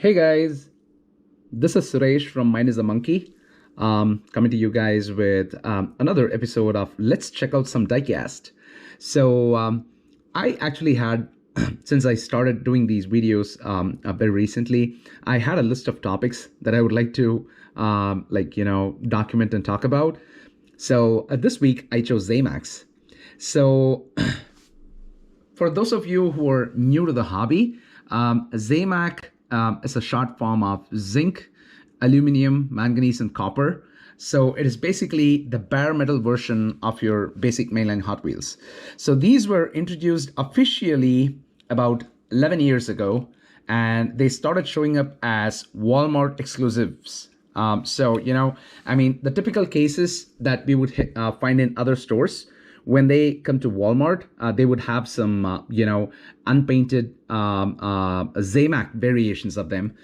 Hey guys, this is Suresh from Mine is a Monkey, coming to you guys with another episode of Let's Check Out Some Diecast. I actually had, since I started doing these videos very recently, I had a list of topics that I would like to, document and talk about. This week I chose Zamacs. So, for those of you who are new to the hobby, Zamac is a short form of zinc, aluminum, manganese, and copper. So it is basically the bare metal version of your basic mainline Hot Wheels. So these were introduced officially about 11 years ago, and they started showing up as Walmart exclusives. The typical cases that we would find in other stores, when they come to Walmart, they would have some, unpainted Zamac variations of them.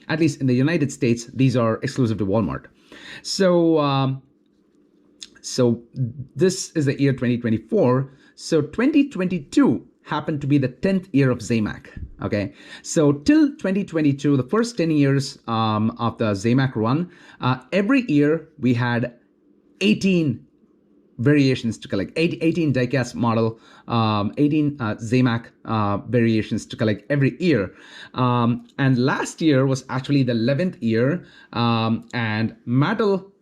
At least in the United States, these are exclusive to Walmart. So this is the year 2024. So 2022 happened to be the 10th year of Zamac. Okay, so till 2022, the first 10 years of the Zamac run, every year we had 18 variations to collect, 18 diecast model, 18 Zamac variations to collect every year. And last year was actually the 11th year, and Mattel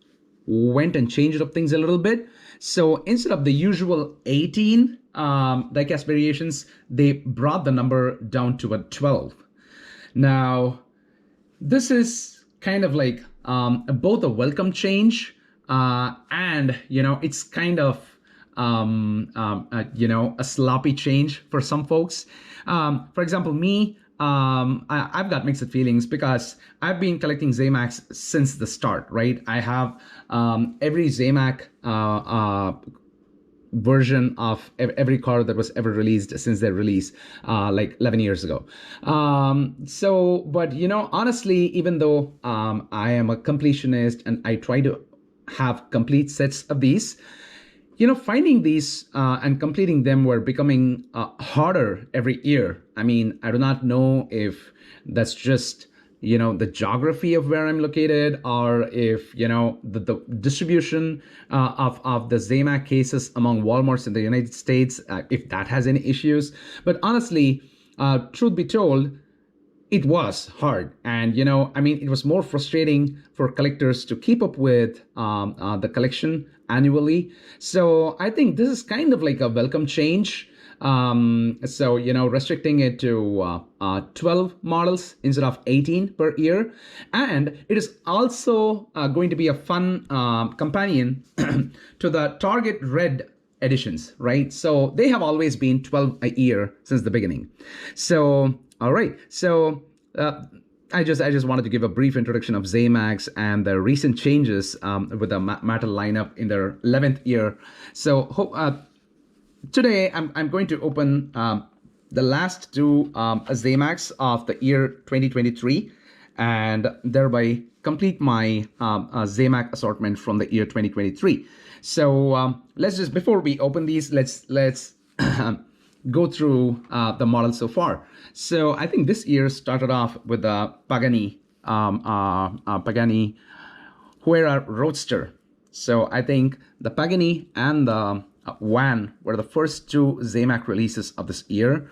went and changed up things a little bit. So instead of the usual 18 diecast variations, they brought the number down to a 12. Now, this is kind of like both a welcome change, and it's kind of a sloppy change for some folks. For example, me, I've got mixed feelings because I've been collecting Zamacs since the start, right? I have every Zamac version of every car that was ever released since their release, like 11 years ago. But honestly, even though I am a completionist and I try to have complete sets of these, finding these and completing them were becoming harder every year. I mean, I do not know if that's just the geography of where I'm located, or if the distribution of the Zamac cases among Walmarts in the United States, if that has any issues. But honestly, truth be told, it was hard. And it was more frustrating for collectors to keep up with the collection annually. So I think this is kind of like a welcome change. Restricting it to 12 models instead of 18 per year. And it is also going to be a fun companion to the Target Red editions, right? So they have always been 12 a year since the beginning. So, all right. So I just wanted to give a brief introduction of Zamacs and the recent changes with the Mattel lineup in their 11th year. So today I'm going to open the last two Zamacs of the year 2023, and thereby complete my Zamac assortment from the year 2023. So let's just, before we open these, let's go through the model so far. So I think this year started off with the Pagani Huayra Roadster. So I think the Pagani and the Van were the first two Zamac releases of this year.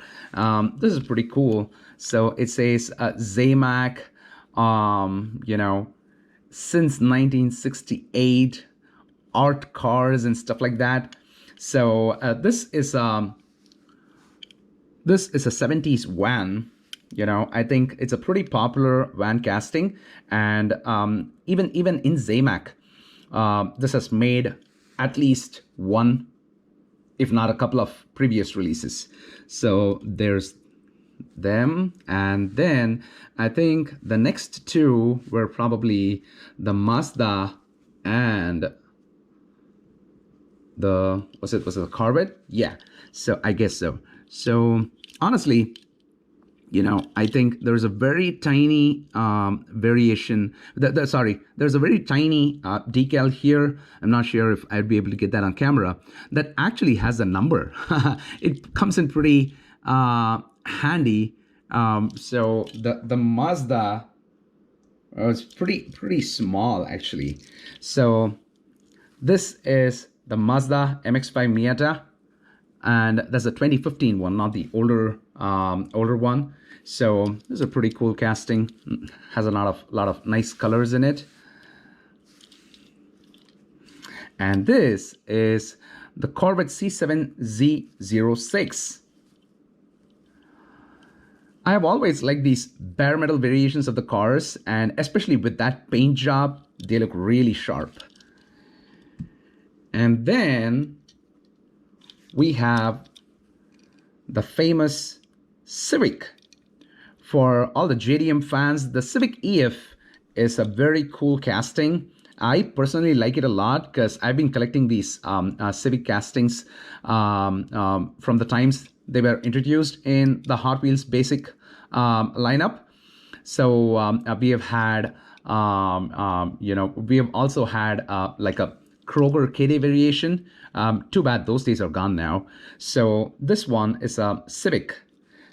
This is pretty cool. So it says Zamac, since 1968, art cars and stuff like that. So this is a 70s van. I think it's a pretty popular van casting, and even in Zamac, this has made at least one, if not a couple of previous releases. So there's them, and then I think the next two were probably the Mazda and was it the Corvette? Yeah, so I guess so. So honestly, I think there's a very tiny variation. There's a very tiny decal here. I'm not sure if I'd be able to get that on camera. That actually has a number. It comes in pretty handy So the Mazda was pretty small actually. So this is the Mazda MX-5 Miata, and that's a 2015 one, not the older one. So this is a pretty cool casting. Has a lot of nice colors in it. And this is the Corvette C7Z06. I have always liked these bare metal variations of the cars, and especially with that paint job, they look really sharp. And then we have the famous Civic. For all the JDM fans, the Civic EF is a very cool casting. I personally like it a lot because I've been collecting these Civic castings from the times they were introduced in the Hot Wheels basic lineup. So we have had, we have also had like a Kroger KD variation. Too bad those days are gone now. So this one is a Civic.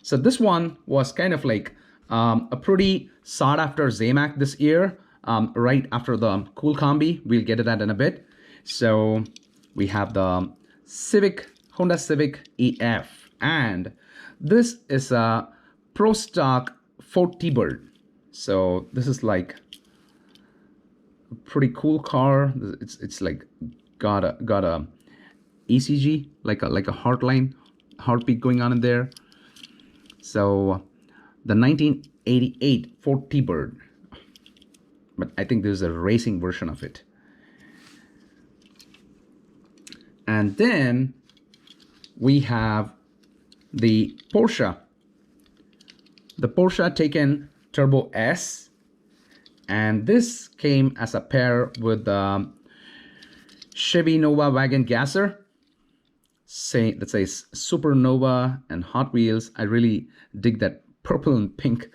So this one was kind of like a pretty sought after Zamac this year, right after the Kool kombi. We'll get to that in a bit. So we have the Honda Civic EF, and this is a Pro Stock Ford T-Bird. So this is like a pretty cool car. It's like got a ECG, like a heartbeat going on in there. So the 1988 Ford T-Bird, but I think there's a racing version of it. And then we have the Porsche Taycan Turbo S, and this came as a pair with the Chevy Nova Wagon Gasser. That says Supernova and Hot Wheels. I really dig that purple and pink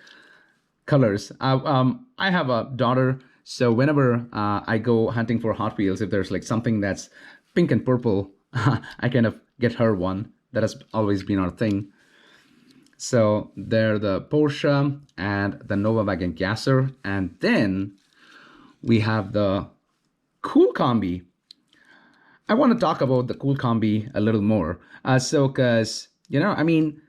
colors. I have a daughter, so whenever I go hunting for Hot Wheels, if there's like something that's pink and purple, I kind of get her one. That has always been our thing. So they're the Porsche and the Nova Wagon Gasser, and then we have the Kool kombi. I want to talk about the Kool kombi a little more. Because, I mean,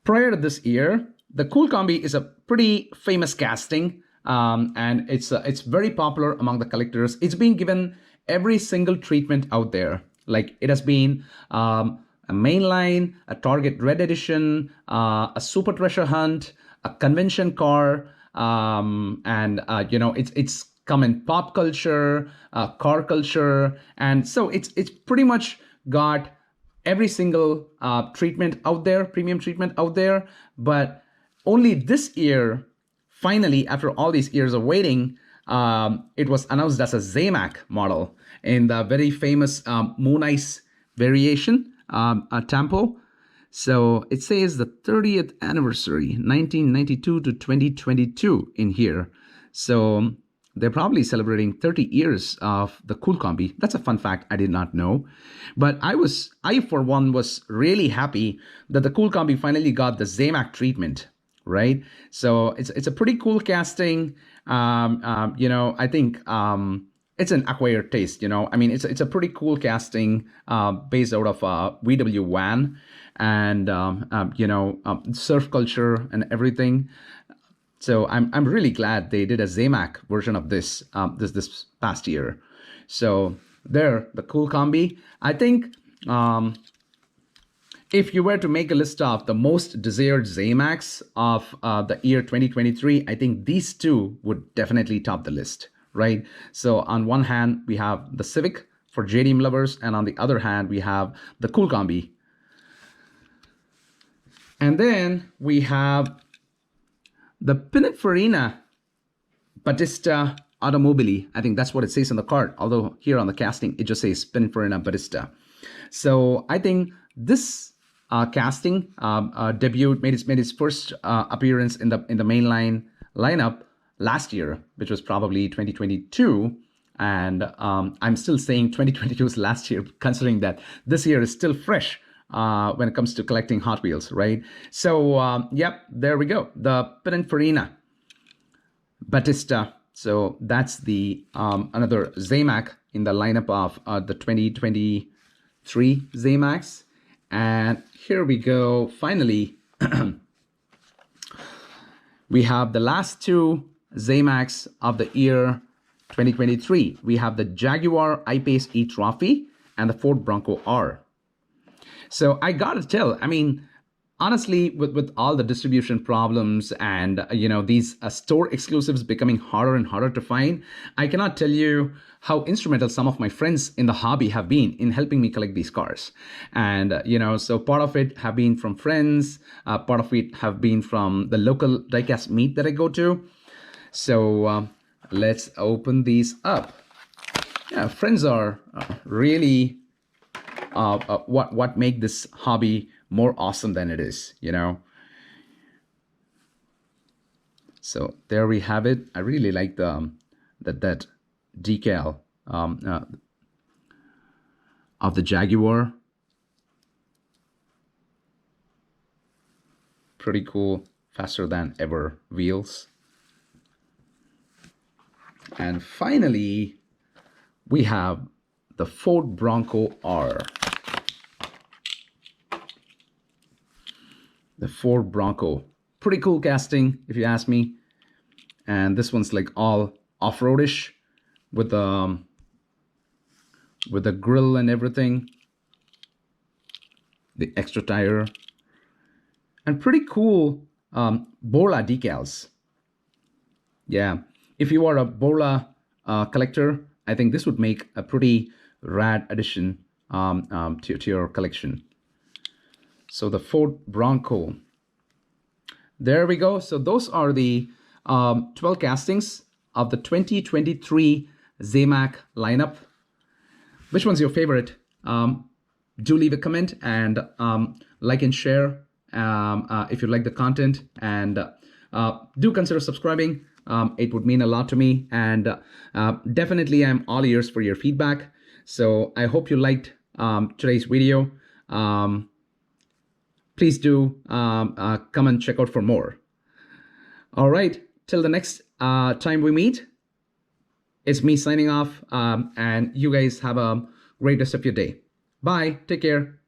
prior to this year, the Kool kombi is a pretty famous casting, and it's very popular among the collectors. It's been given every single treatment out there. Like it has been a mainline, a Target Red Edition, a Super Treasure Hunt, a convention car, and it's come in pop culture, car culture, and so it's pretty much got every single treatment out there, premium treatment out there. But only this year, finally, after all these years of waiting, it was announced as a Zamac model in the very famous Moon Ice variation, tempo. So it says the 30th anniversary, 1992 to 2022 in here. So they're probably celebrating 30 years of the Kool kombi. That's a fun fact I did not know. But I for one was really happy that the Kool kombi finally got the Zamac treatment, right? So it's a pretty cool casting. I think it's an acquired taste. I mean, it's a pretty cool casting based out of VW Van and surf culture and everything. So I'm really glad they did a Zamac version of this this past year. So there, the Kool kombi. I think if you were to make a list of the most desired Zamacs of the year 2023, I think these two would definitely top the list, right? So on one hand, we have the Civic for JDM lovers, and on the other hand, we have the Kool kombi. And then we have the Pininfarina Battista Automobili. I think that's what it says on the card, although here on the casting, it just says Pininfarina Battista. So I think this casting debuted, made its first appearance in the mainline lineup last year, which was probably 2022. And I'm still saying 2022 is last year, considering that this year is still fresh when it comes to collecting Hot Wheels, right? So, yep, there we go. The Pininfarina Battista. So that's the another Zamac in the lineup of the 2023 Zamacs. And here we go. Finally, we have the last two Zamacs of the year 2023. We have the Jaguar I-Pace E Trophy and the Ford Bronco R. So I gotta tell, I mean, honestly, with all the distribution problems and these store exclusives becoming harder and harder to find, I cannot tell you how instrumental some of my friends in the hobby have been in helping me collect these cars. And so part of it have been from friends, part of it have been from the local diecast meet that I go to. So let's open these up. Yeah, friends are really what make this hobby more awesome than it is, So there we have it. I really like that decal of the Jaguar. Pretty cool, faster than ever wheels. And finally, we have the Ford Bronco R. The Ford Bronco. Pretty cool casting, if you ask me. And this one's like all off-roadish with the grill and everything. The extra tire. And pretty cool Borla decals. Yeah, if you are a Borla collector, I think this would make a pretty rad addition to your collection. So the Ford Bronco. There we go. So those are the 12 castings of the 2023 Zamac lineup. Which one's your favorite? Do leave a comment and like and share if you like the content. And do consider subscribing. It would mean a lot to me. And definitely I'm all ears for your feedback. So I hope you liked today's video. Please do come and check out for more. All right, till the next time we meet, it's me signing off, and you guys have a great rest of your day. Bye, take care.